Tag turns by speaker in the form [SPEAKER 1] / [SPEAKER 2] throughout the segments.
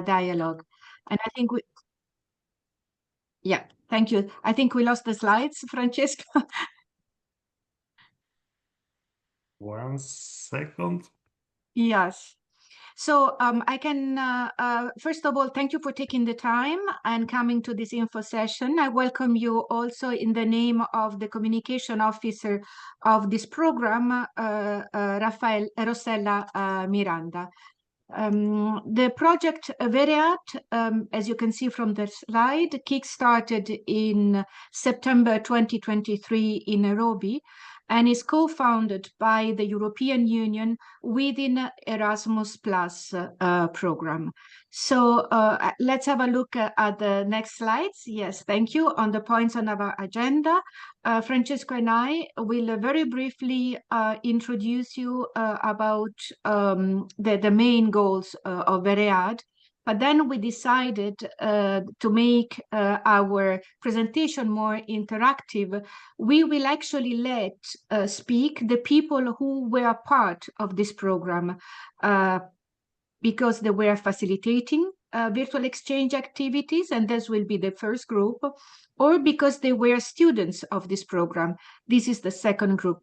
[SPEAKER 1] dialogue. And I think yeah, thank you. I think we lost the slides, Francesco.
[SPEAKER 2] 1 second.
[SPEAKER 1] Yes. So I can, first of all, thank you for taking the time and coming to this info session. I welcome you also in the name of the communication officer of this program, Rossella Miranda. The project VEREAD, as you can see from the slide, kickstarted in September 2023 in Nairobi, and is co-founded by the European Union within Erasmus Plus program. So let's have a look at the next slides. Yes, thank you. On the points on our agenda, Francesco and I will very briefly introduce you about the main goals of VEREAD. But then we decided to make our presentation more interactive. We will actually let speak the people who were part of this program because they were facilitating virtual exchange activities, and this will be the first group, or because they were students of this program. This is the second group.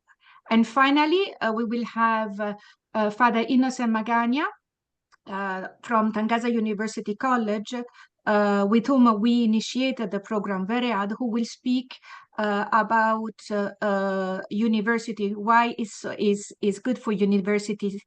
[SPEAKER 1] And finally, we will have Father Innocent Magagna, from Tangaza University College, with whom we initiated the program VEREAD, who will speak about university, why is good for universities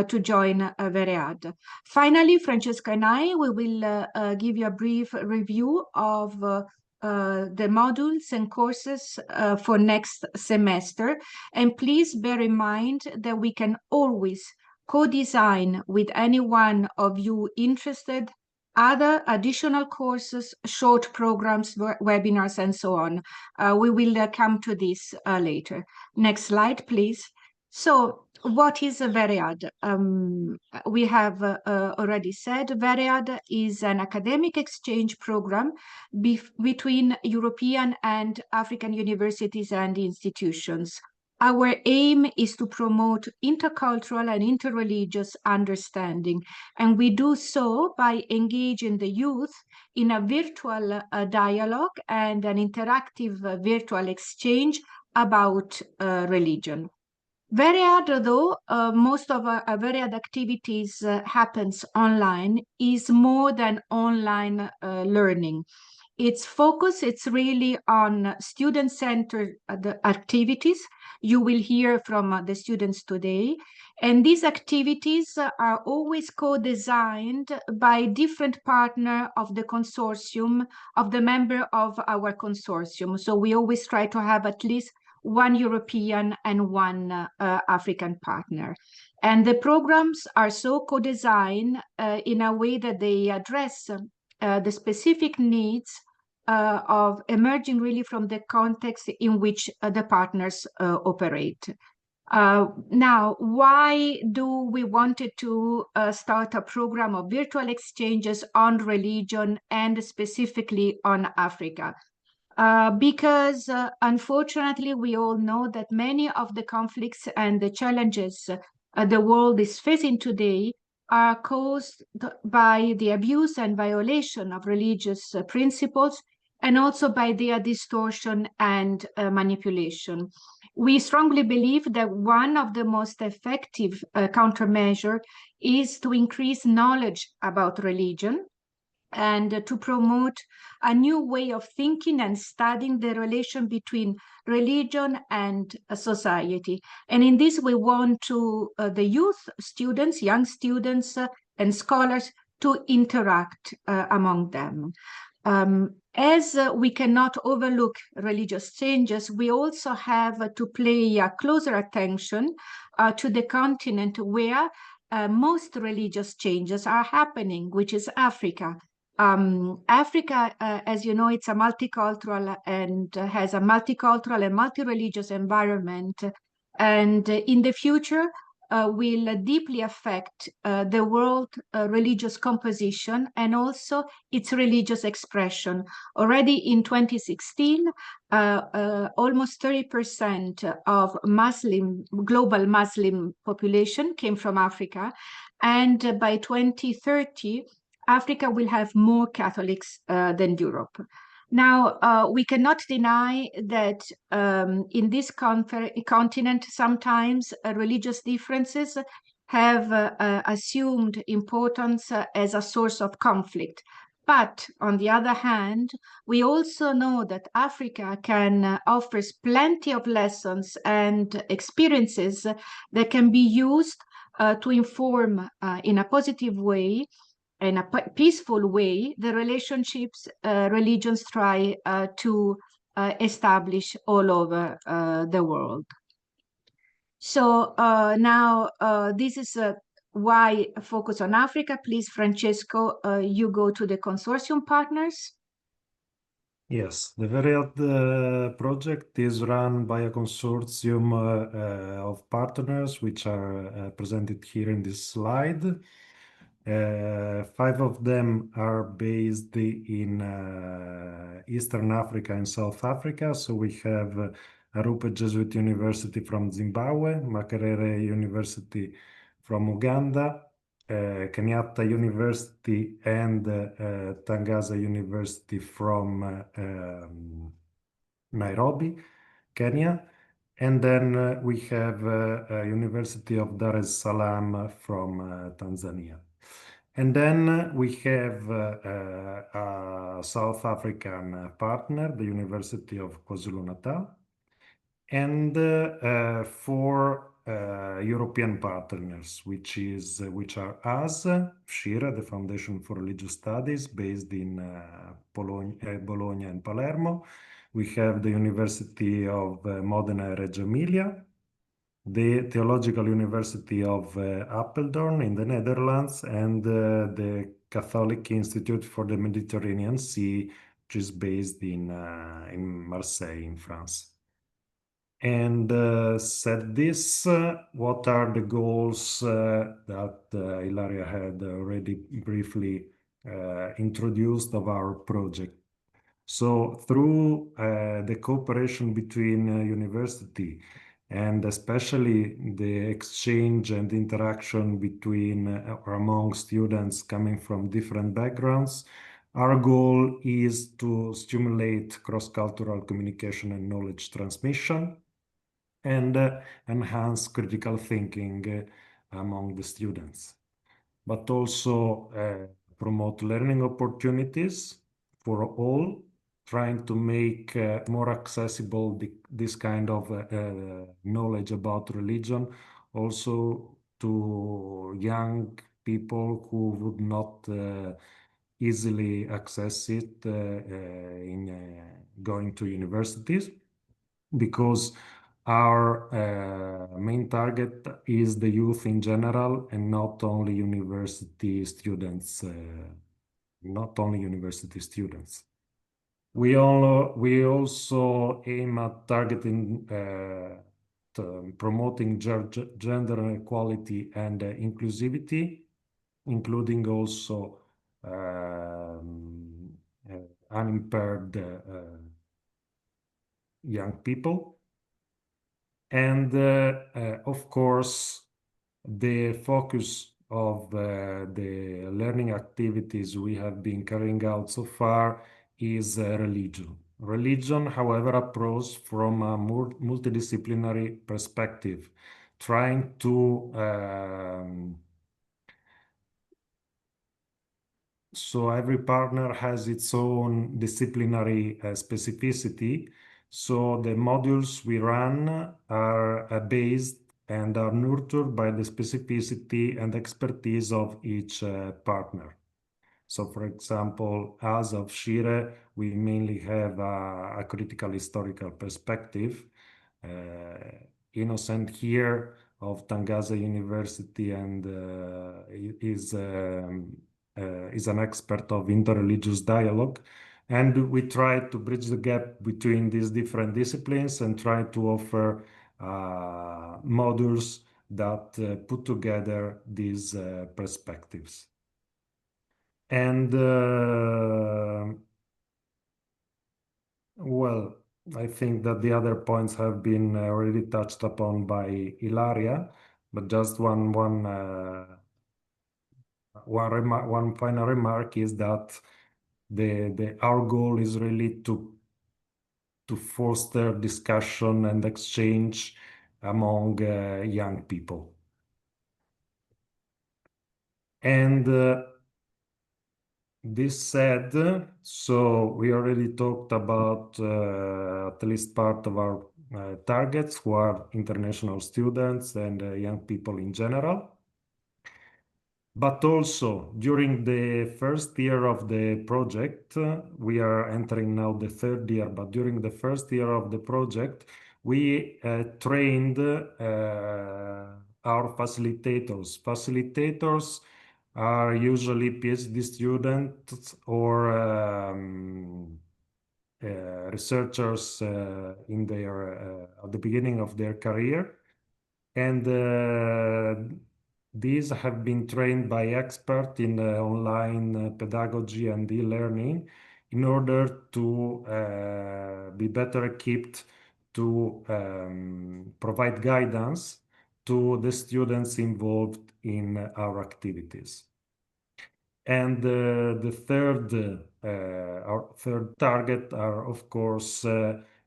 [SPEAKER 1] to join VEREAD. Finally, Francesca and I, we will give you a brief review of the modules and courses for next semester. And please bear in mind that we can always co-design with any one of you interested other additional courses, short programs, webinars, and so on. We will come to this later. Next slide, please. So what is a VEREAD? We have already said VEREAD is an academic exchange program between European and African universities and institutions. Our aim is to promote intercultural and interreligious understanding, and we do so by engaging the youth in a virtual dialogue and an interactive virtual exchange about religion. VEREAD, though most of our VEREAD activities happens online, is more than online learning. Its focus, it's really on student-centered activities. You will hear from the students today. And these activities are always co-designed by different partners of the consortium, of the member of our consortium. So we always try to have at least one European and one African partner. And the programs are so co-designed in a way that they address the specific needs of emerging really from the context in which the partners operate. Now, why do we wanted to start a program of virtual exchanges on religion and specifically on Africa? Because unfortunately, we all know that many of the conflicts and the challenges the world is facing today are caused by the abuse and violation of religious principles, and also by their distortion and manipulation. We strongly believe that one of the most effective countermeasures is to increase knowledge about religion and to promote a new way of thinking and studying the relation between religion and society. And in this, we want to the youth, students, young students, and scholars to interact among them. As we cannot overlook religious changes, we also have to pay a closer attention to the continent where most religious changes are happening, which is Africa. Africa, as you know, it's a multicultural and has a multicultural and multi-religious environment. And in the future, will deeply affect the world religious composition and also its religious expression. Already in 2016, almost 30% of global Muslim population came from Africa. And by 2030, Africa will have more Catholics than Europe. Now, we cannot deny that in this continent, sometimes religious differences have assumed importance as a source of conflict. But on the other hand, we also know that Africa can offers plenty of lessons and experiences that can be used to inform in a positive way, in a peaceful way, the relationships religions try to establish all over the world. So now this is why focus on Africa. Please, Francesco, you go to the consortium partners.
[SPEAKER 2] Yes, the VEREAD project is run by a consortium of partners, which are presented here in this slide. 5 of them are based in Eastern Africa and South Africa. So we have Arupe Jesuit University from Zimbabwe, Makerere University from Uganda, Kenyatta University and Tangaza University from Nairobi, Kenya. And then we have University of Dar es Salaam from Tanzania. And then we have a South African partner, the University of KwaZulu-Natal, and 4 European partners, which are us, FSCIRE, the Foundation for Religious Studies, based in Bologna and Palermo. We have the University of Modena and Reggio Emilia, the Theological University of Apeldoorn in the Netherlands, and the Catholic Institute for the Mediterranean Sea, which is based in Marseille, in France. And said this, what are the goals that Ilaria had already briefly introduced of our project? So through the cooperation between university and especially the exchange and interaction between or among students coming from different backgrounds, our goal is to stimulate cross-cultural communication and knowledge transmission and enhance critical thinking among the students, but also promote learning opportunities for all, trying to make more accessible this kind of knowledge about religion also to young people who would not easily access it in going to universities, because our main target is the youth in general and not only university students. We also aim at targeting promoting gender equality and inclusivity, including also unimpaired young people. And of course, the focus of the learning activities we have been carrying out so far is religion. Religion, however, approached from a multidisciplinary perspective, trying to so every partner has its own disciplinary specificity. So the modules we run are based and are nurtured by the specificity and expertise of each partner. So for example, as of FSCIRE, we mainly have a critical historical perspective. Innocent here of Tangaza University and is an expert of interreligious dialogue. And we try to bridge the gap between these different disciplines and try to offer modules that put together these perspectives. And well, I think that the other points have been already touched upon by Ilaria, but just one one final remark is that our goal is really to foster discussion and exchange among young people. And this said, so we already talked about at least part of our targets, who are international students and young people in general. But also during the first year of the project, we are entering now the third year, but during the first year of the project, we trained our facilitators. Facilitators are usually PhD students or researchers in their at the beginning of their career, and these have been trained by experts in online pedagogy and e-learning in order to be better equipped to provide guidance to the students involved in our activities. And our third target are, of course,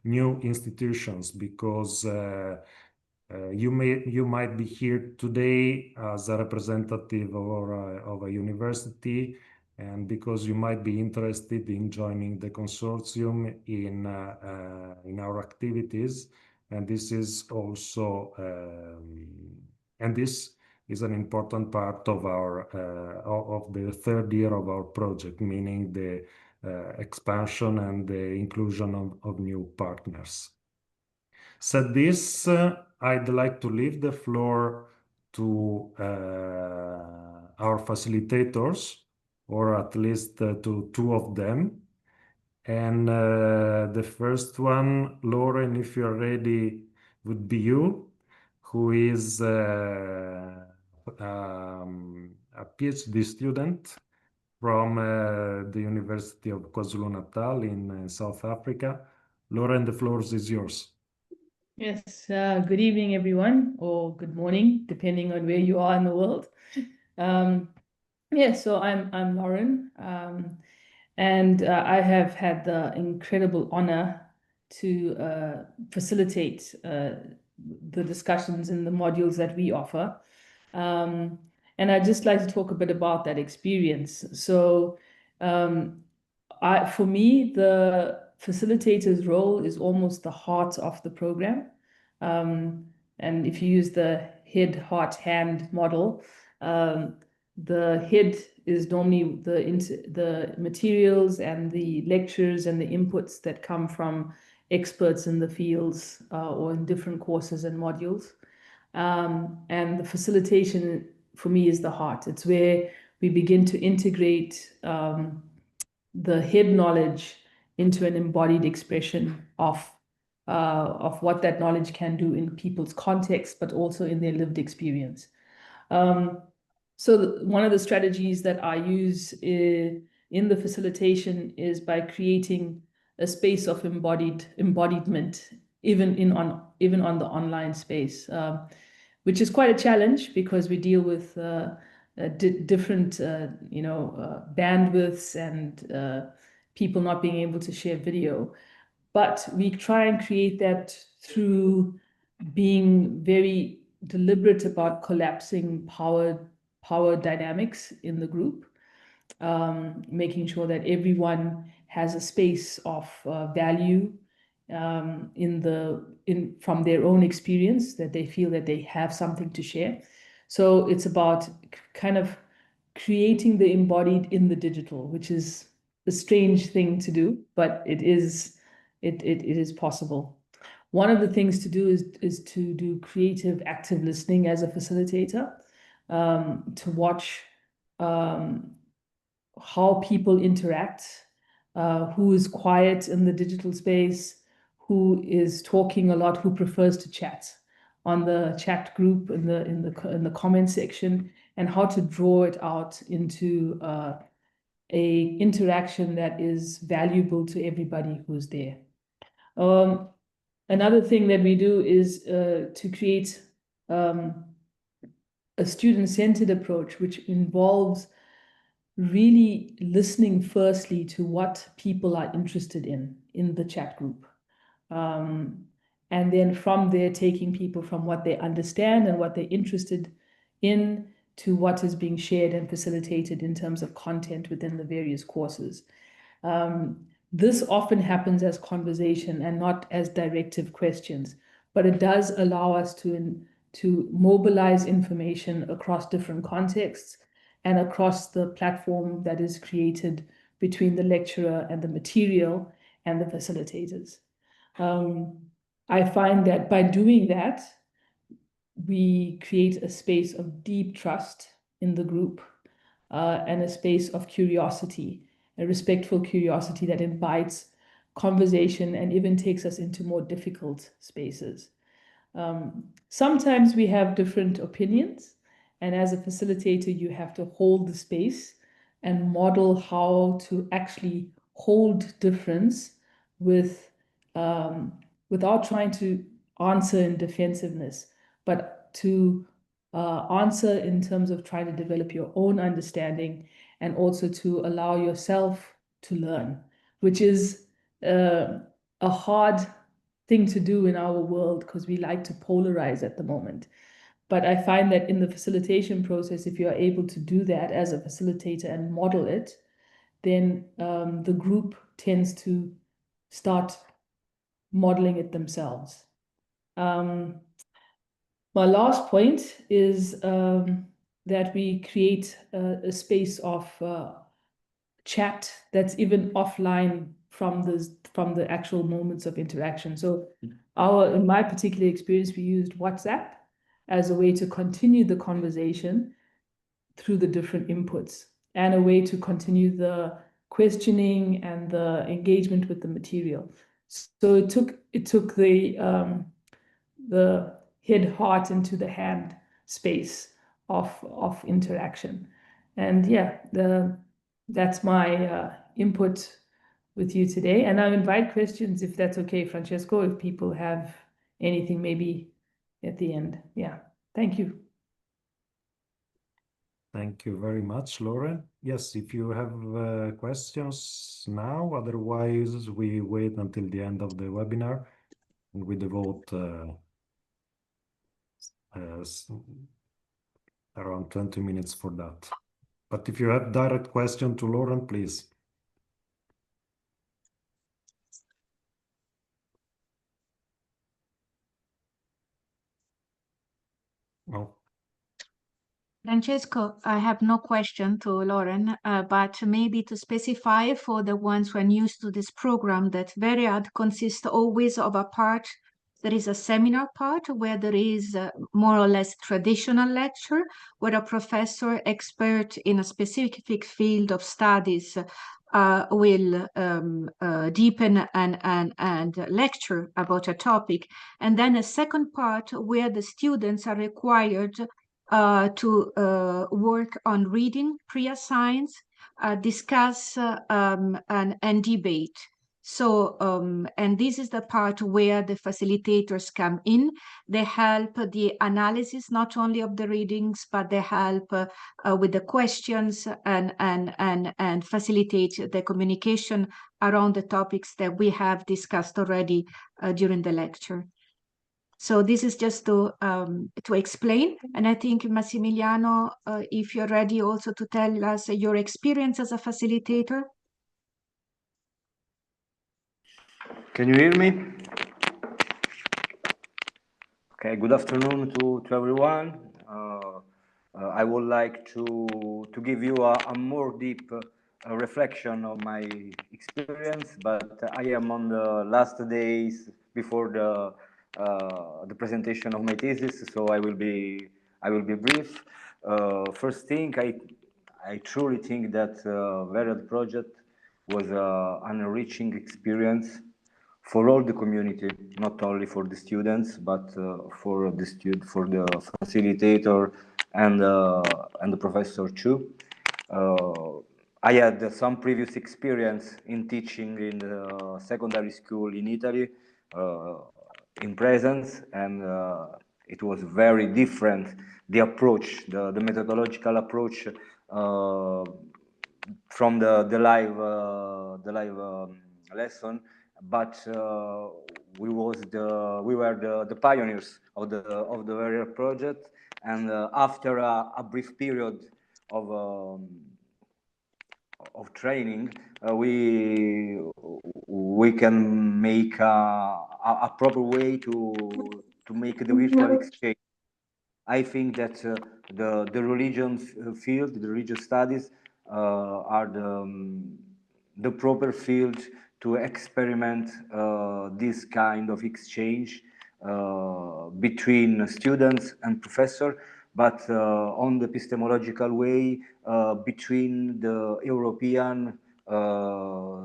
[SPEAKER 2] new institutions, because you might be here today as a representative of a university, and because you might be interested in joining the consortium in our activities, and this is also and this is an important part of our of the third year of our project, meaning the expansion and the inclusion of new partners. Said this, I'd like to leave the floor to our facilitators, or at least to two of them. And the first one, Lauren, if you're ready, would be you, who is a PhD student from the University of KwaZulu-Natal in South Africa. Lauren, the floor is yours.
[SPEAKER 3] Yes, good evening, everyone, or good morning, depending on where you are in the world. So I'm Lauren, and I have had the incredible honor to facilitate the discussions in the modules that we offer. And I'd just like to talk a bit about that experience. So for me, the facilitator's role is almost the heart of the program. And if you use the head, heart, hand model, the head is normally the materials and the lectures and the inputs that come from experts in the fields or in different courses and modules. And the facilitation for me is the heart. It's where we begin to integrate the head knowledge into an embodied expression of what that knowledge can do in people's context, but also in their lived experience. So one of the strategies that I use in the facilitation is by creating a space of embodiment, even on the online space, which is quite a challenge because we deal with different, bandwidths and people not being able to share video. But we try and create that through being very deliberate about collapsing power dynamics in the group, making sure that everyone has a space of value from their own experience, that they feel that they have something to share. So it's about kind of creating the embodied in the digital, which is a strange thing to do, but it is possible. One of the things to do is to do creative, active listening as a facilitator, to watch how people interact, who is quiet in the digital space, who is talking a lot, who prefers to chat on the chat group in the comment section, and how to draw it out into a interaction that is valuable to everybody who's there. Another thing that we do is to create a student-centered approach, which involves really listening firstly to what people are interested in the chat group. And then from there, taking people from what they understand and what they're interested in to what is being shared and facilitated in terms of content within the various courses. This often happens as conversation and not as directive questions, but it does allow us to mobilize information across different contexts and across the platform that is created between the lecturer and the material and the facilitators. I find that by doing that, we create a space of deep trust in the group and a space of curiosity, a respectful curiosity that invites conversation and even takes us into more difficult spaces. Sometimes we have different opinions, and as a facilitator, you have to hold the space and model how to actually hold difference with, without trying to answer in defensiveness, but to answer in terms of trying to develop your own understanding and also to allow yourself to learn, which is a hard thing to do in our world because we like to polarize at the moment. But I find that in the facilitation process, if you are able to do that as a facilitator and model it, then the group tends to start modeling it themselves. My last point is that we create a space of chat that's even offline from the actual moments of interaction. So in my particular experience, we used WhatsApp as a way to continue the conversation through the different inputs and a way to continue the questioning and the engagement with the material. So it took the head, heart into the hand space of interaction. And yeah, that's my input with you today. And I'll invite questions if that's okay, Francesco, if people have anything maybe at the end. Yeah, thank you.
[SPEAKER 2] Thank you very much, Lauren. Yes, if you have questions now, otherwise we wait until the end of the webinar and we devote around 20 minutes for that. But if you have direct question to Lauren, please. No.
[SPEAKER 1] Francesco, I have no question to Lauren, but maybe to specify for the ones who are new to this program that VEREAD consists always of a part. There is a seminar part where there is more or less traditional lecture, where a professor expert in a specific field of studies will deepen and lecture about a topic. And then a second part where the students are required to work on reading, pre-assigned, discuss and debate. So, and this is the part where the facilitators come in. They help the analysis, not only of the readings, but they help with the questions and facilitate the communication around the topics that we have discussed already during the lecture. So this is just to explain. And I think, Massimiliano, if you're ready also to tell us your experience as a facilitator.
[SPEAKER 4] Can you hear me? Okay, good afternoon to everyone. I would like to give you a more deep reflection of my experience, but I am on the last days before the presentation of my thesis, so I will be brief. First thing, I truly think that VEREAD project was an enriching experience for all the community, not only for the students, but for the facilitator and the professor too. I had some previous experience in teaching in the secondary school in Italy, in presence, and it was very different, the approach, the methodological approach from the live lesson, but we were the pioneers of the VEREAD project, and after a brief period of training, we can make a proper way to make the virtual exchange. I think that the religion field, the religious studies, are the proper field to experiment this kind of exchange between students and professor, but on the epistemological way between the European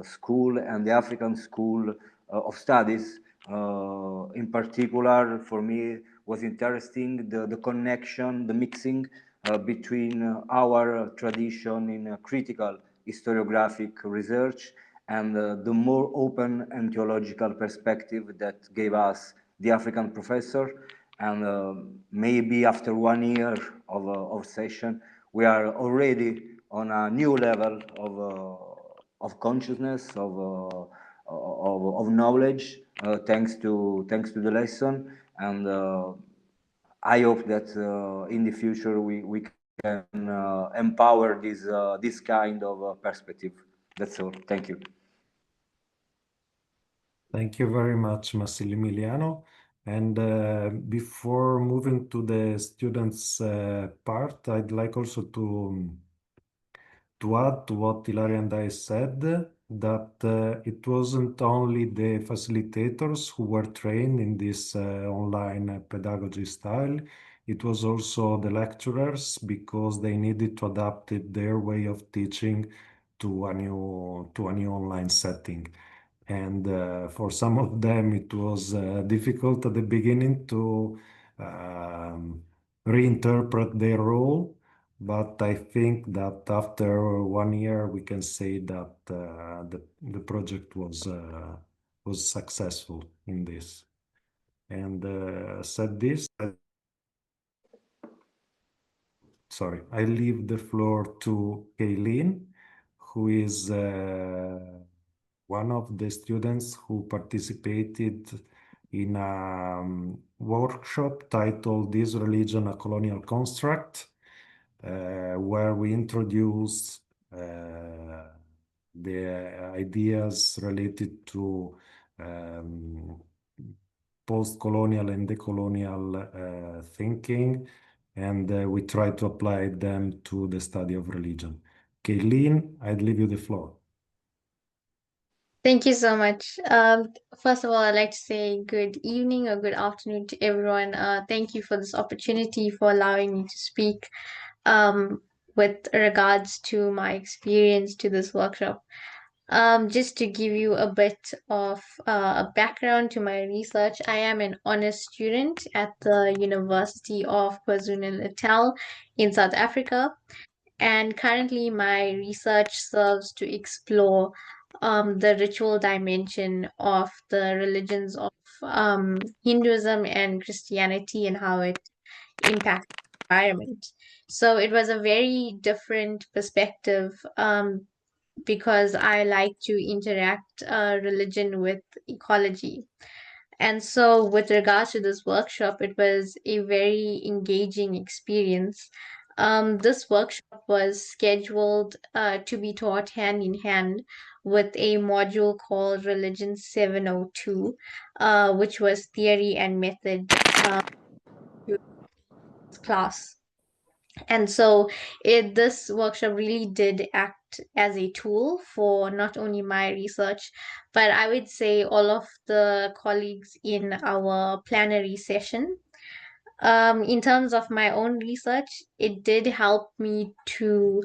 [SPEAKER 4] school and the African school of studies. In particular, for me, was interesting the connection, the mixing between our tradition in critical historiographic research and the more open and theological perspective that gave us the African professor. And maybe after 1 year of session, we are already on a new level of consciousness, of knowledge, thanks to the lesson. And I hope that in the future we can empower this kind of perspective. That's all. Thank you.
[SPEAKER 2] Thank you very much, Massimiliano. And before moving to the students' part, I'd like also to add to what Ilaria and I said, that it wasn't only the facilitators who were trained in this online pedagogy style, it was also the lecturers, because they needed to adapt their way of teaching to a new online setting. And for some of them, it was difficult at the beginning to reinterpret their role. But I think that after 1 year, we can say that the project was successful in this. And said this, sorry, I leave the floor to Kaylin, who is one of the students who participated in a workshop titled "Is Religion a Colonial Construct?" Where we introduce the ideas related to post-colonial and decolonial thinking, and we try to apply them to the study of religion. Kaylin, I'd leave you the floor.
[SPEAKER 5] Thank you so much. First of all, I'd like to say good evening or good afternoon to everyone. Thank you for this opportunity, for allowing me to speak with regards to my experience to this workshop. Just to give you a bit of a background to my research, I am an honors student at the University of KwaZulu-Natal in South Africa. And currently, my research serves to explore the ritual dimension of the religions of Hinduism and Christianity and how it impacts the environment. So it was a very different perspective because I like to interact religion with ecology. And so, with regards to this workshop, it was a very engaging experience. This workshop was scheduled to be taught hand in hand with a module called Religion 702, which was theory and method class. And so this workshop really did act as a tool for not only my research, but I would say all of the colleagues in our plenary session. In terms of my own research, it did help me to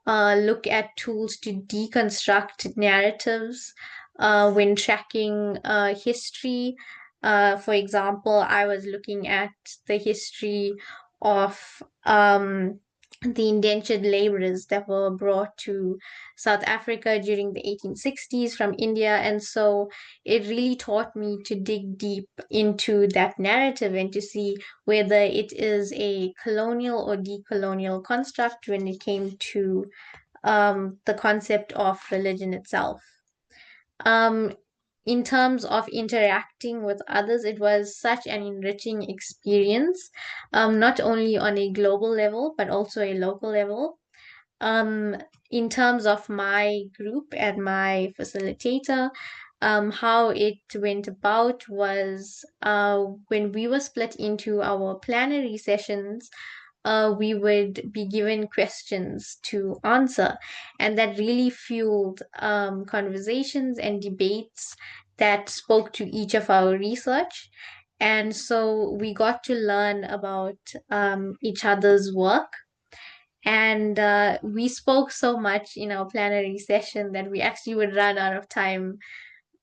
[SPEAKER 5] look at tools to deconstruct narratives when tracking history. For example, I was looking at the history of the indentured laborers that were brought to South Africa during the 1860s from India. And so it really taught me to dig deep into that narrative and to see whether it is a colonial or decolonial construct when it came to the concept of religion itself. Um, in terms of interacting with others, it was such an enriching experience, not only on a global level, but also a local level. Um, in terms of my group and my facilitator, how it went about was when we were split into our plenary sessions, we would be given questions to answer. And that really fueled conversations and debates that spoke to each of our research. And so we got to learn about each other's work. And we spoke so much in our plenary session that we actually would run out of time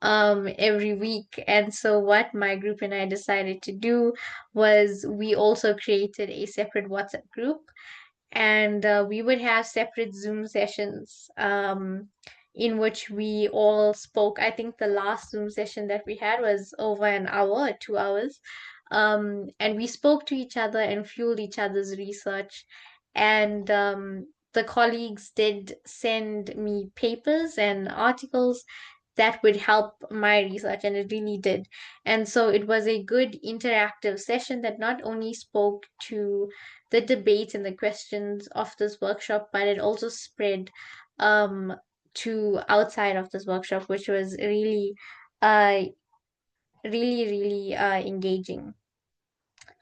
[SPEAKER 5] every week. And so what my group and I decided to do was we also created a separate WhatsApp group, and we would have separate Zoom sessions in which we all spoke. I think the last Zoom session that we had was over an hour or 2 hours. And we spoke to each other and fueled each other's research. And the colleagues did send me papers and articles that would help my research, and it really did. And so it was a good interactive session that not only spoke to the debates and the questions of this workshop, but it also spread um, to outside of this workshop, which was really, uh, really engaging.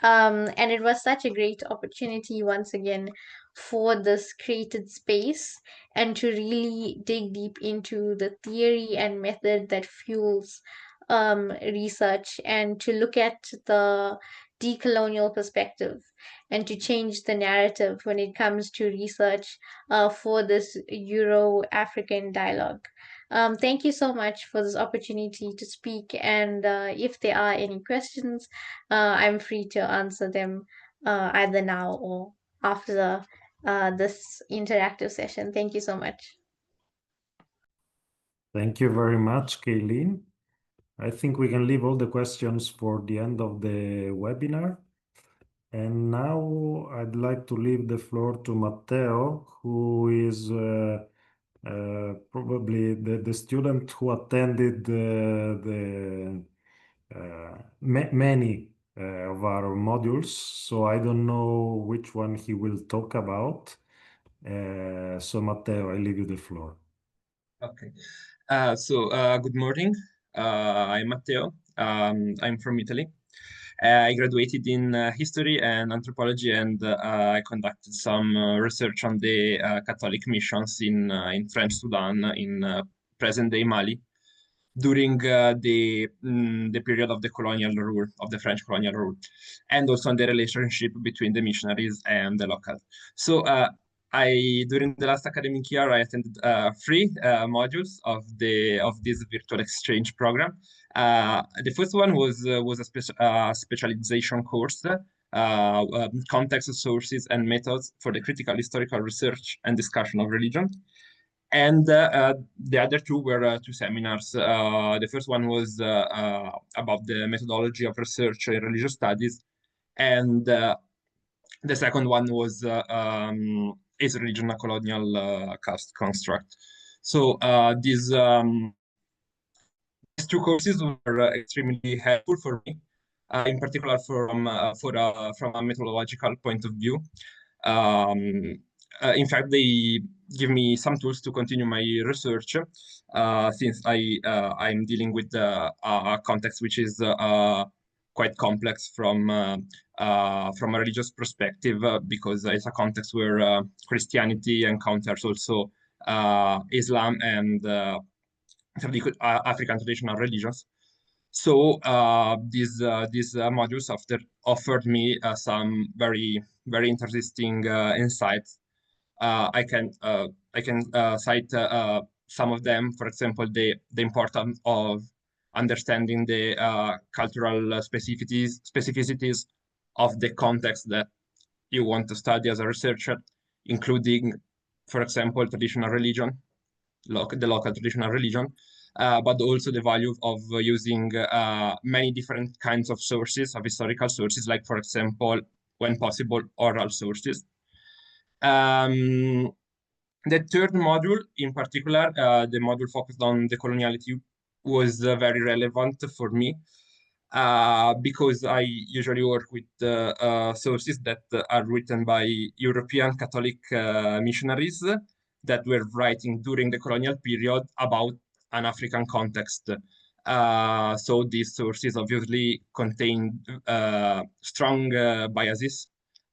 [SPEAKER 5] And it was such a great opportunity once again for this created space and to really dig deep into the theory and method that fuels research, and to look at the decolonial perspective and to change the narrative when it comes to research for this Euro-African dialogue. Thank you so much for this opportunity to speak. And if there are any questions, I'm free to answer them either now or after this interactive session. Thank you so much.
[SPEAKER 2] Thank you very much, Kayleen. I think we can leave all the questions for the end of the webinar. And now I'd like to leave the floor to Matteo, who is probably the student who attended many of our modules. So I don't know which one he will talk about. So Matteo, I leave you the floor.
[SPEAKER 6] Okay. Good morning. I'm Matteo. I'm from Italy. I graduated in history and anthropology, and I conducted some research on the Catholic missions in French Sudan, in present-day Mali, during the period of the colonial rule, of the French colonial rule, and also on the relationship between the missionaries and the locals. So during the last academic year, I attended 3 modules of this virtual exchange program. The first one was a specialization course, context, sources, and methods for the critical historical research and discussion of religion. And the other 2 were 2 seminars. The first one was about the methodology of research in religious studies, and the second one was is religion a colonial construct. So these 2 courses were extremely helpful for me, in particular from a methodological point of view. In fact, they give me some tools to continue my research, since I'm dealing with a context which is quite complex from a religious perspective, because it's a context where Christianity encounters also Islam and African traditional religions. So these modules offered me some very interesting insights. I can cite some of them. For example, the importance of understanding the cultural specificities of the context that you want to study as a researcher, including, for example, traditional religion, the local traditional religion, but also the value of using many different kinds of sources, of historical sources, like, for example, when possible, oral sources. The third module, in particular, the module focused on the coloniality, was very relevant for me because I usually work with sources that are written by European Catholic missionaries that were writing during the colonial period about an African context. So these sources obviously contained strong biases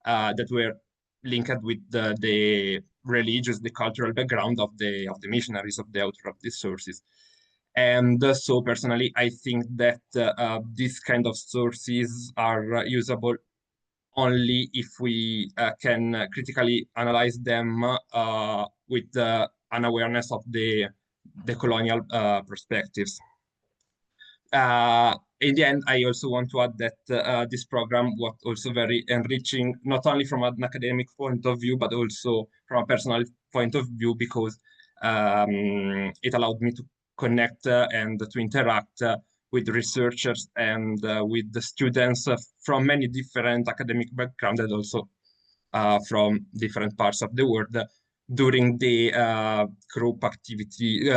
[SPEAKER 6] that were linked with the religious, the cultural background of the missionaries, of the author of these sources. And so personally, I think that these kind of sources are usable only if we can critically analyze them with an awareness of the colonial perspectives. In the end, I also want to add that this program was also very enriching, not only from an academic point of view, but also from a personal point of view, because it allowed me to connect and to interact with researchers and with the students from many different academic backgrounds, and also from different parts of the world during the group activity,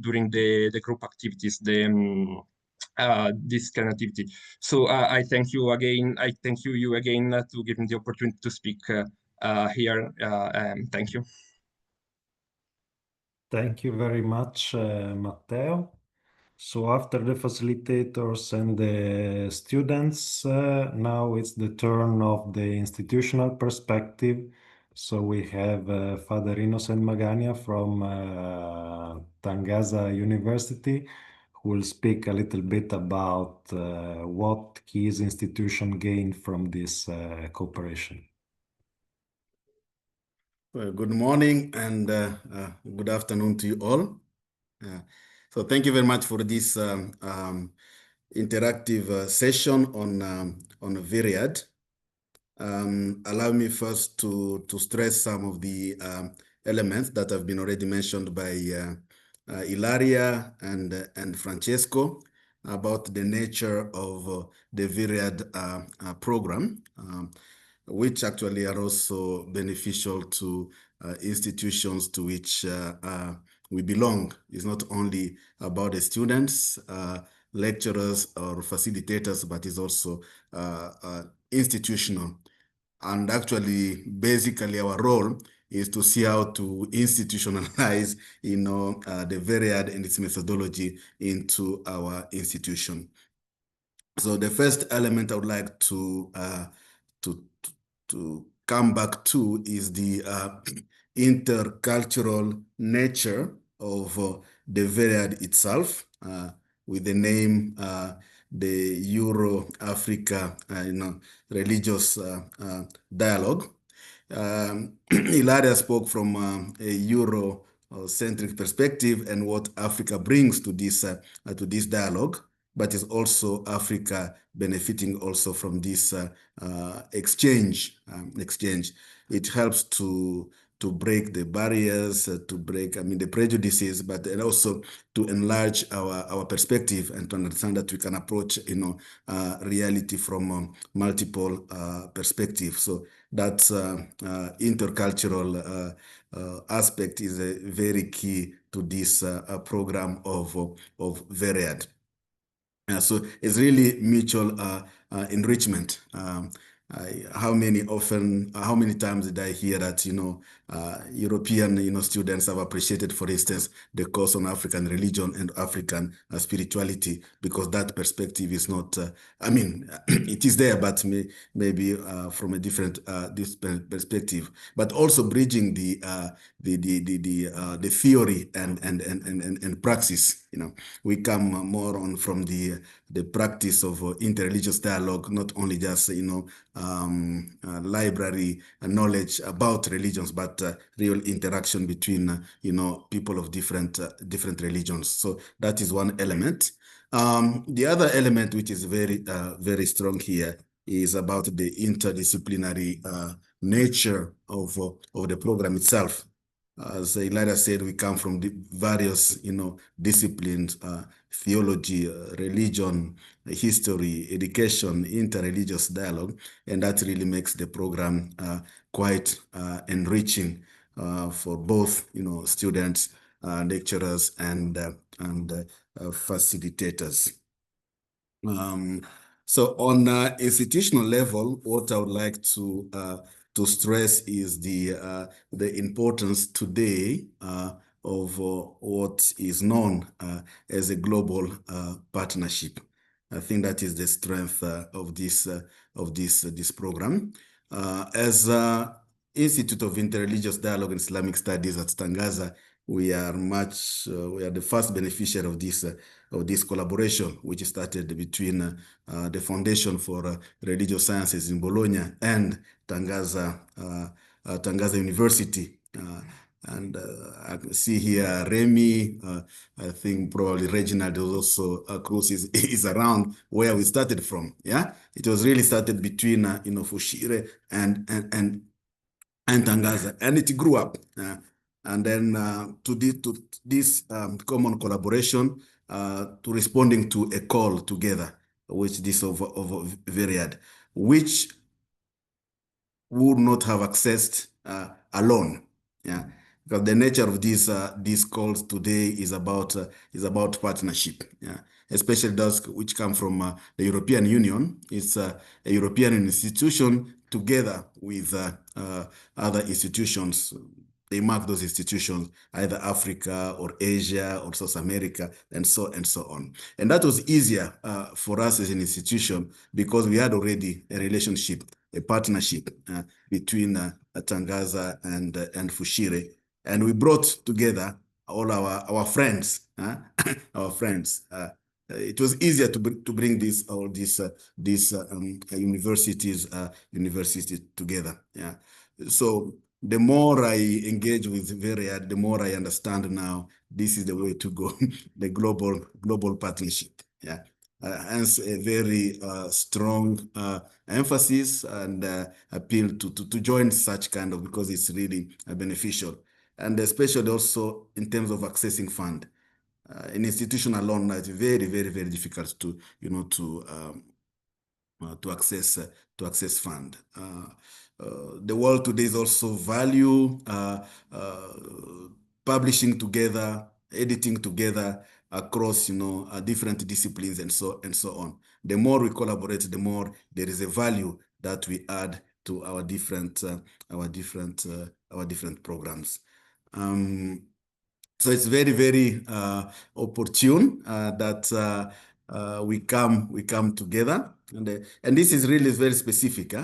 [SPEAKER 6] during the group activities, this kind of activity. So I thank you again. I thank you again to give me the opportunity to speak here. Thank you.
[SPEAKER 2] Thank you very much, Matteo. So after the facilitators and the students, now it's the turn of the institutional perspective. So we have Father Innocent Magania from Tangaza University, who will speak a little bit about what his institution gained from this cooperation.
[SPEAKER 7] Well, good morning and good afternoon to you all. So thank you very much for this interactive session on VEREAD. Allow me first to stress some of the elements that have been already mentioned by Ilaria and Francesco about the nature of the VEREAD program, which actually are also beneficial to institutions to which we belong. It's not only about the students, lecturers, or facilitators, but it's also institutional. And actually, basically, our role is to see how to institutionalize, the VEREAD and its methodology into our institution. So the first element I would like to come back to is the intercultural nature of the VEREAD itself, with the name the Euro-Africa religious dialogue. Ilaria spoke from a Euro-centric perspective and what Africa brings to this dialogue, but is also Africa benefiting also from this exchange. It helps to break the barriers, to break, the prejudices, but also to enlarge our perspective and to understand that we can approach, reality from multiple perspectives. So that intercultural aspect is very key to this program of VEREAD. So it's really mutual enrichment. How many times did I hear that, European, students have appreciated, for instance, the course on African religion and African spirituality, because that perspective is not, it is there, but maybe from a different perspective, but also bridging the theory and praxis. We come more on from the practice of interreligious dialogue, not only just, library knowledge about religions, but real interaction between, people of different religions. So that is one element. The other element, which is very, very strong here, is about the interdisciplinary nature of the program itself. As Elijah said, we come from the various, disciplines, theology, religion, history, education, interreligious dialogue, and that really makes the program quite enriching for both, students, lecturers, and facilitators. So on institutional level, what I would like to stress is the importance today of what is known as a global partnership. I think that is the strength of this program. As Institute of Interreligious Dialogue and Islamic Studies at Tangaza, we are the first beneficiary of this collaboration, which started between the Foundation for Religious Sciences in Bologna and Tangaza University. And I can see here Remy, I think probably Reginald also Cruz is around where we started from. Yeah, it was really started between Fushire and Tangaza, and it grew up. And then to this common collaboration, to responding to a call together, which this of VEREAD, which would not have accessed alone. Yeah, because the nature of these calls today is about partnership. Yeah, especially those which come from the European Union. It's a European institution together with other institutions. They mark those institutions, either Africa or Asia or South America, and so on. And that was easier for us as an institution because we had already a relationship, a partnership between Tangaza and Fushire, and we brought together all our friends, our friends. It was easier to bring all these universities together. Yeah, so the more I engage with VEREAD, the more I understand now this is the way to go, the global partnership. Yeah, hence a very strong emphasis and appeal to join such kind of, because it's really beneficial, and especially also in terms of accessing fund. An institution alone, it's very, very, very difficult to access fund. The world today is also value publishing together, editing together across different disciplines and so on. The more we collaborate, the more there is a value that we add to our different programs. So it's very, very opportune that we come together, and this is really very specific.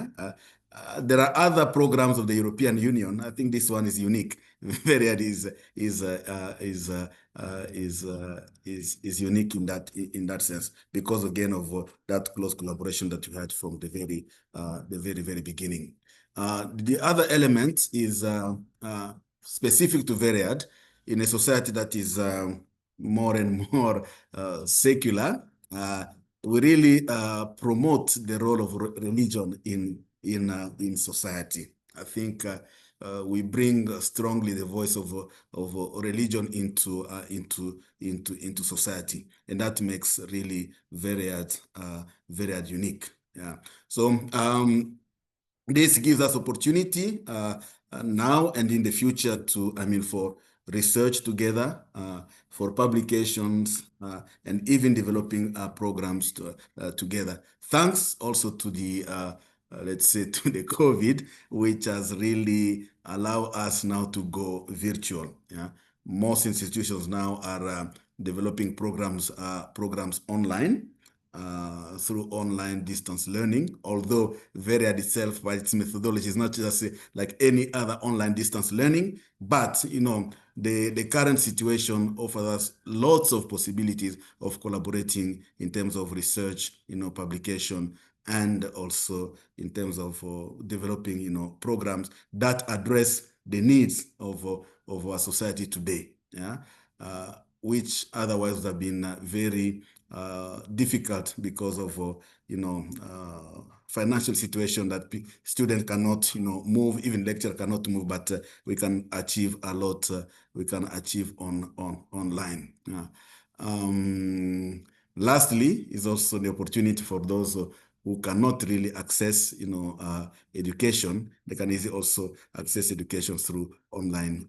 [SPEAKER 7] There are other programs of the European Union. I think this one is unique. VEREAD is unique in that sense, because again of that close collaboration that we had from the very beginning. The other element is specific to VEREAD. In a society that is more and more secular, we really promote the role of religion in society. I think we bring strongly the voice of religion into society, and that makes really VEREAD unique. Yeah. So this gives us opportunity now and in the future for research together, for publications, and even developing programs together. Thanks also to the, let's say, to the COVID, which has really allowed us now to go virtual. Yeah? Most institutions now are developing programs online. Through online distance learning, although VEREAD itself, by its methodology, is not just like any other online distance learning, but the current situation offers us lots of possibilities of collaborating in terms of research, publication, and also in terms of developing programs that address the needs of our society today. Yeah. which otherwise would have been very difficult because of financial situation that students cannot move, even lecturer cannot move, but we can achieve a lot. We can achieve online. Lastly, is also the opportunity for those who cannot really access education. They can easily also access education through online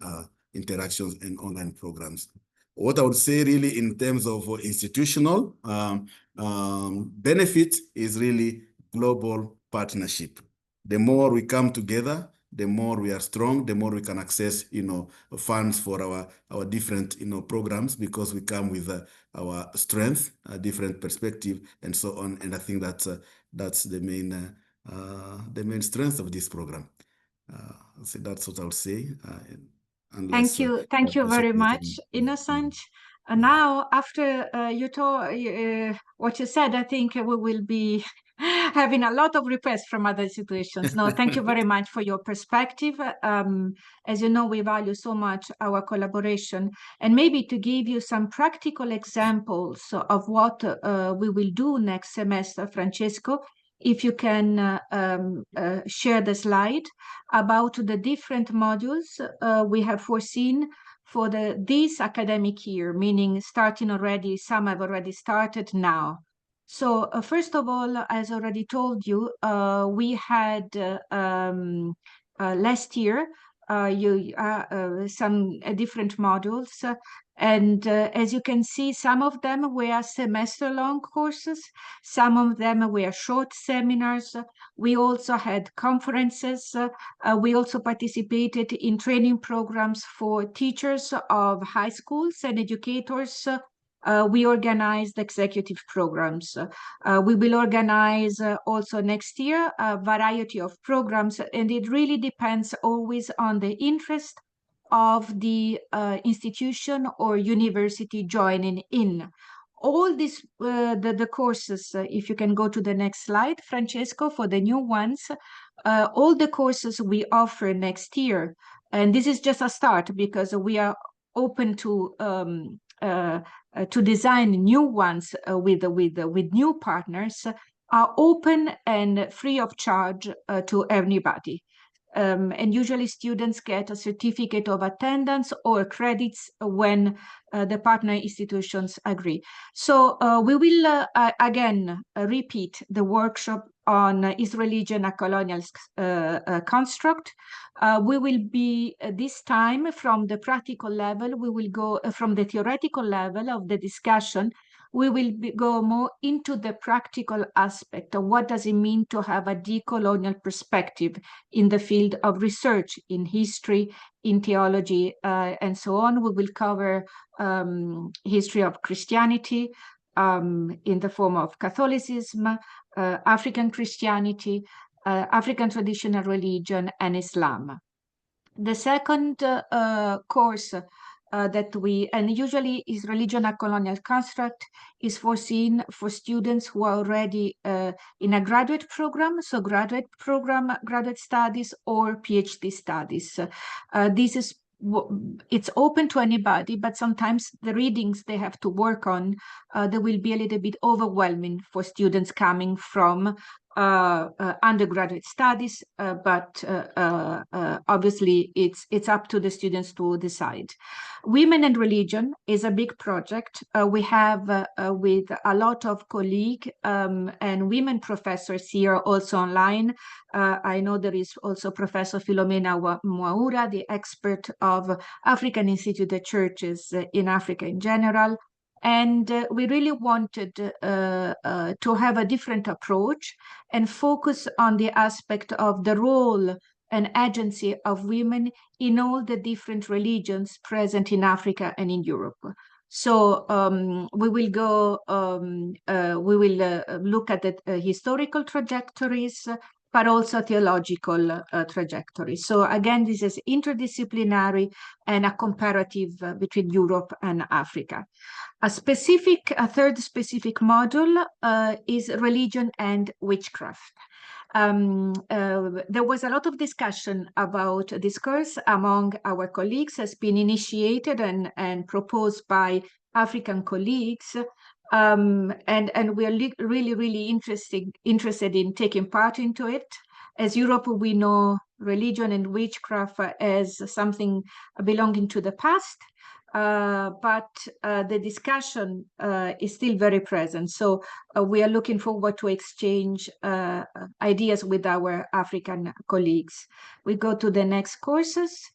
[SPEAKER 7] interactions and online programs. What I would say really in terms of institutional benefit is really global partnership. The more we come together, the more we are strong, the more we can access, funds for our different, programs, because we come with our strength, a different perspective, and so on. And I think that's the main strength of this program. So that's what I would say.
[SPEAKER 1] Thank you very much, Innocent. Now, after you told what you said, I think we will be having a lot of requests from other institutions. No, thank you very much for your perspective. As you know, we value so much our collaboration, and maybe to give you some practical examples of what we will do next semester, Francesco, if you can share the slide about the different modules we have foreseen for this academic year, meaning starting already, some have already started now. So first of all, as already told you, we had last year some different modules. And as you can see, some of them were semester-long courses, some of them were short seminars. We also had conferences. We also participated in training programs for teachers of high schools and educators. We organized executive programs. We will organize also next year a variety of programs, and it really depends always on the interest of the institution or university joining in. All these, the courses, if you can go to the next slide, Francesco, for the new ones, all the courses we offer next year, and this is just a start because we are open to design new ones with new partners, are open and free of charge to everybody. And usually students get a certificate of attendance or credits when the partner institutions agree. So we will again repeat the workshop on Is Religion a Colonial Construct? We will be this time from the practical level, we will go from the theoretical level of the discussion, we will go more into the practical aspect of what does it mean to have a decolonial perspective in the field of research, in history, in theology, and so on. We will cover history of Christianity in the form of Catholicism, African Christianity, African traditional religion, and Islam. The second course that we, and usually is Religion a Colonial Construct, is foreseen for students who are already in a graduate program, so graduate program, graduate studies, or PhD studies. This is, it's open to anybody, but sometimes the readings they have to work on, they will be a little bit overwhelming for students coming from undergraduate studies, but obviously it's up to the students to decide. Women and Religion is a big project. We have with a lot of colleagues and women professors here also online. I know there is also Professor Filomena Mwaura, the expert of African Instituted Churches in Africa in general. And we really wanted to have a different approach and focus on the aspect of the role and agency of women in all the different religions present in Africa and in Europe. So we will go, look at the historical trajectories, but also theological trajectories. So again, this is interdisciplinary and a comparative between Europe and Africa. A third specific module is Religion and Witchcraft. There was a lot of discussion about this course among our colleagues, has been initiated and proposed by African colleagues. And we are really interested in taking part into it. As Europe, we know religion and witchcraft as something belonging to the past, but the discussion is still very present. So we are looking forward to exchange ideas with our African colleagues. We go to the next courses.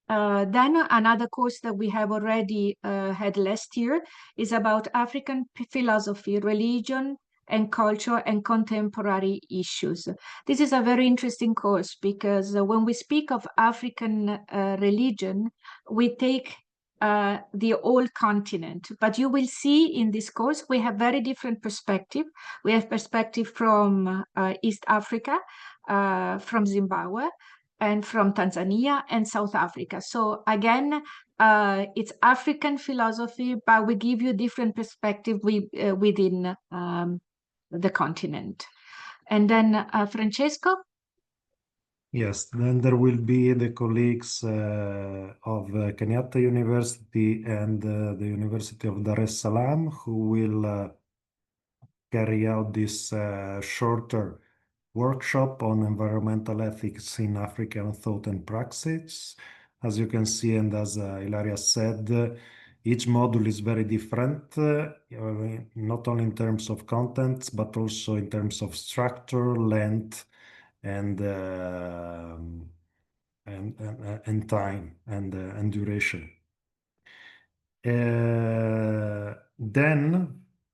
[SPEAKER 1] Then another course that we have already had last year is about African philosophy, religion, and culture and contemporary issues. This is a very interesting course because when we speak of African religion, we take the whole continent. But you will see in this course, we have very different perspective. We have perspective from East Africa, from Zimbabwe, and from Tanzania and South Africa. So again, it's African philosophy, but we give you different perspective within the continent. And then Francesco?
[SPEAKER 2] Yes, then there will be the colleagues of Kenyatta University and the University of Dar es Salaam who will carry out this shorter workshop on environmental ethics in African thought and praxis. As you can see, and as Ilaria said, each module is very different, not only in terms of contents, but also in terms of structure, length, and time and duration. Then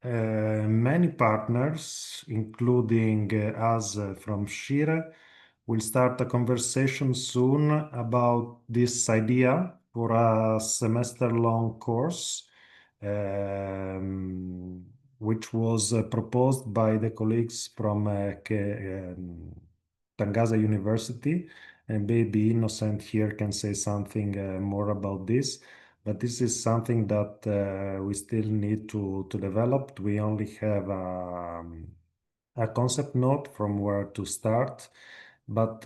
[SPEAKER 2] many partners, including us from Shire, will start a conversation soon about this idea for a semester-long course, which was proposed by the colleagues from Tangaza University, and maybe Innocent here can say something more about this. But this is something that we still need to develop. We only have a concept note from where to start, but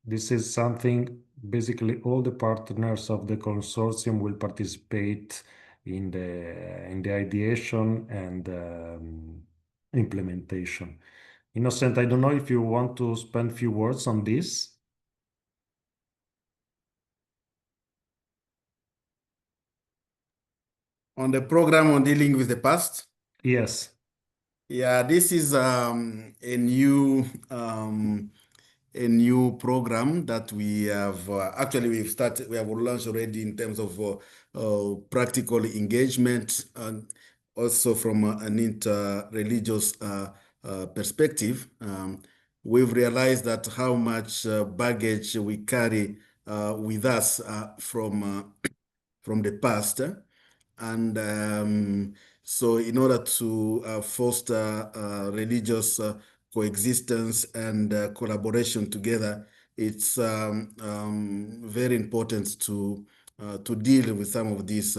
[SPEAKER 2] this is something basically all the partners of the consortium will participate in the ideation and implementation. Innocent, I don't know if you want to spend a few words on this.
[SPEAKER 7] On the program on dealing with the past?
[SPEAKER 2] Yes.
[SPEAKER 7] Yeah, this is a new program that we have actually we have launched already in terms of practical engagement, and also from an inter-religious perspective. We've realized that how much baggage we carry with us from the past. And so in order to foster religious coexistence and collaboration together, it's very important to deal with some of these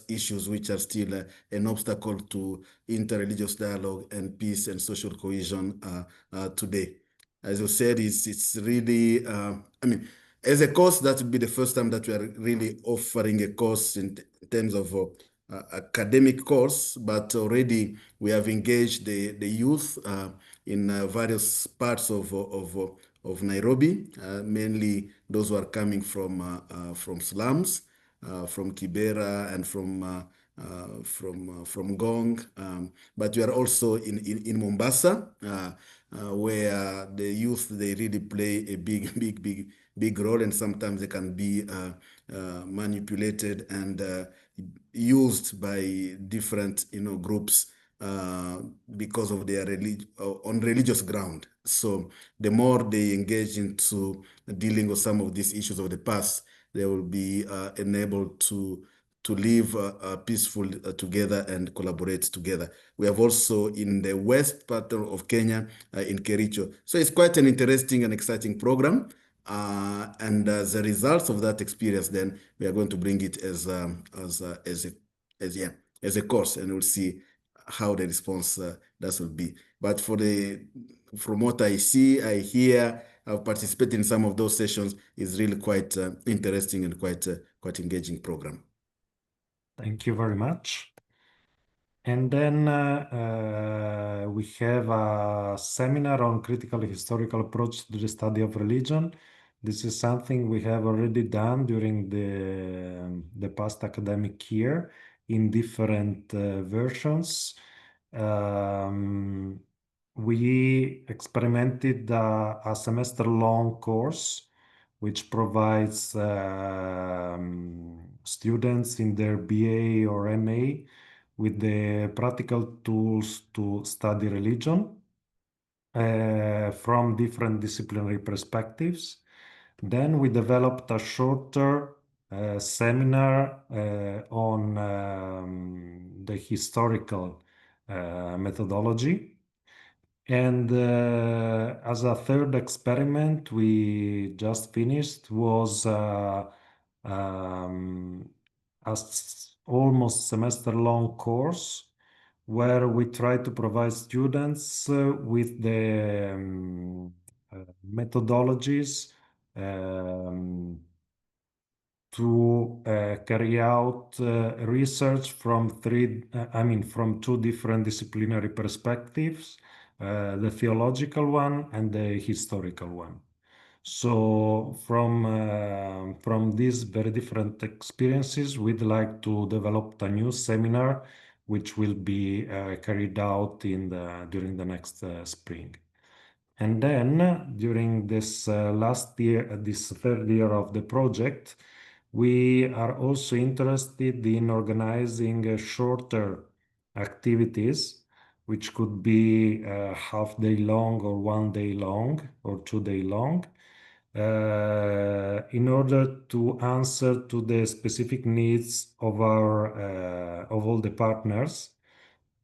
[SPEAKER 7] issues which are still an obstacle to interreligious dialogue and peace and social cohesion today. As you said, it's really, I mean, as a course, that would be the first time that we are really offering a course in terms of academic course, but already we have engaged the youth in various parts of Nairobi, mainly those who are coming from slums, from Kibera and from Gong, but we are also in Mombasa, where the youth, they really play a big role, and sometimes they can be manipulated and used by different groups because of their on religious ground. So the more they engage into dealing with some of these issues of the past, they will be enabled to live peaceful together and collaborate together. We have also in the west part of Kenya, in Kericho. So it's quite an interesting and exciting program. And as a result of that experience, then we are going to bring it as a course, and we'll see how the response that will be. But from what I see, I hear, I've participated in some of those sessions. It's really quite interesting and quite engaging program.
[SPEAKER 2] Thank you very much. And then we have a seminar on critical historical approach to the study of religion. This is something we have already done during the past academic year in different versions. We experimented a semester-long course which provides students in their BA or MA with the practical tools to study religion from different disciplinary perspectives. Then we developed a shorter seminar on the historical methodology. And as a third experiment we just finished was almost semester-long course where we try to provide students with the methodologies to carry out research from from two different disciplinary perspectives, the theological one and the historical one. So from these very different experiences, we'd like to develop a new seminar which will be carried out during the next spring. And then during this last year, this third year of the project, we are also interested in organizing shorter activities, which could be half day long or 1 day long or 2 day long, in order to answer to the specific needs of of all the partners,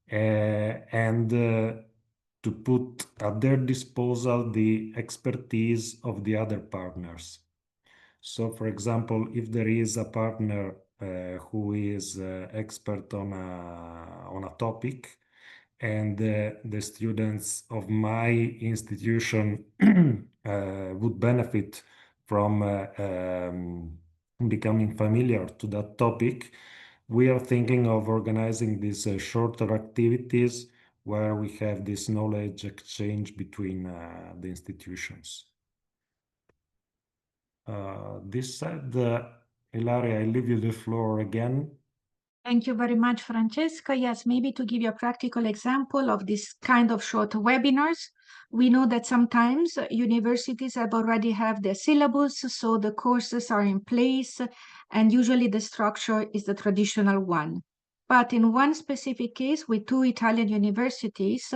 [SPEAKER 2] and to put at their disposal the expertise of the other partners. So, for example, if there is a partner who is expert on a topic, and the students of my institution would benefit from becoming familiar to that topic, we are thinking of organizing these shorter activities where we have this knowledge exchange between the institutions. This said, Ilaria, I leave you the floor again.
[SPEAKER 1] Thank you very much, Francesca. Yes, maybe to give you a practical example of this kind of short webinars, we know that sometimes universities have already have their syllabus, so the courses are in place, and usually the structure is the traditional one. But in one specific case with two Italian universities,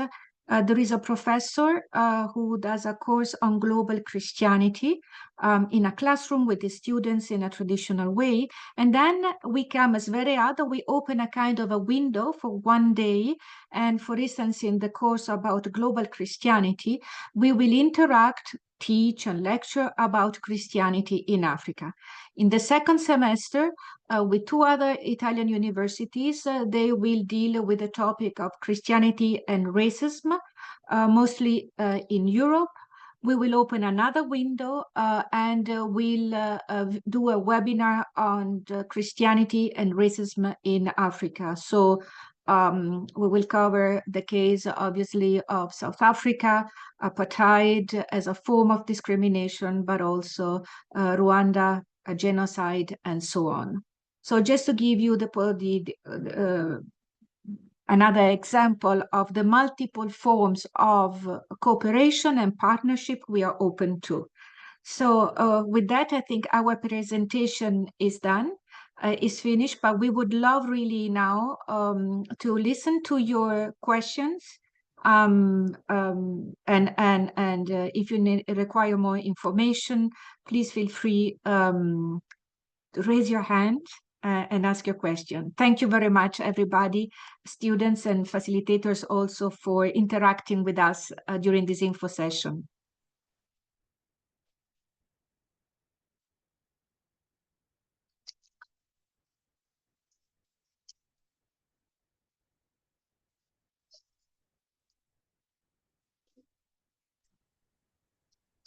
[SPEAKER 1] there is a professor who does a course on global Christianity in a classroom with the students in a traditional way. And then we come as VEREAD, we open a kind of a window for 1 day. And for instance, in the course about global Christianity, we will interact, teach and lecture about Christianity in Africa. In the second semester, with two other Italian universities, they will deal with the topic of Christianity and racism, mostly in Europe. We will open another window and we'll do a webinar on Christianity and racism in Africa. So we will cover the case, obviously, of South Africa, apartheid as a form of discrimination, but also Rwanda, a genocide, and so on. So just to give you another example of the multiple forms of cooperation and partnership we are open to. So with that, I think our presentation is done, is finished, but we would love really now to listen to your questions. And if you require more information, please feel free to raise your hand and ask your question. Thank you very much, everybody, students and facilitators also, for interacting with us during this info session.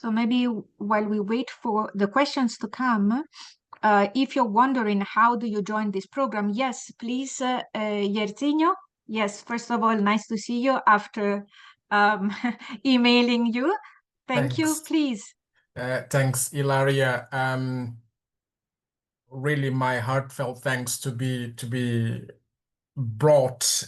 [SPEAKER 1] So maybe while we wait for the questions to come, if you're wondering how do you join this program, yes, please, Yerzinho. Yes, first of all, nice to see you after emailing you. Thank you, please.
[SPEAKER 8] Thanks, Ilaria. Really, my heartfelt thanks to be brought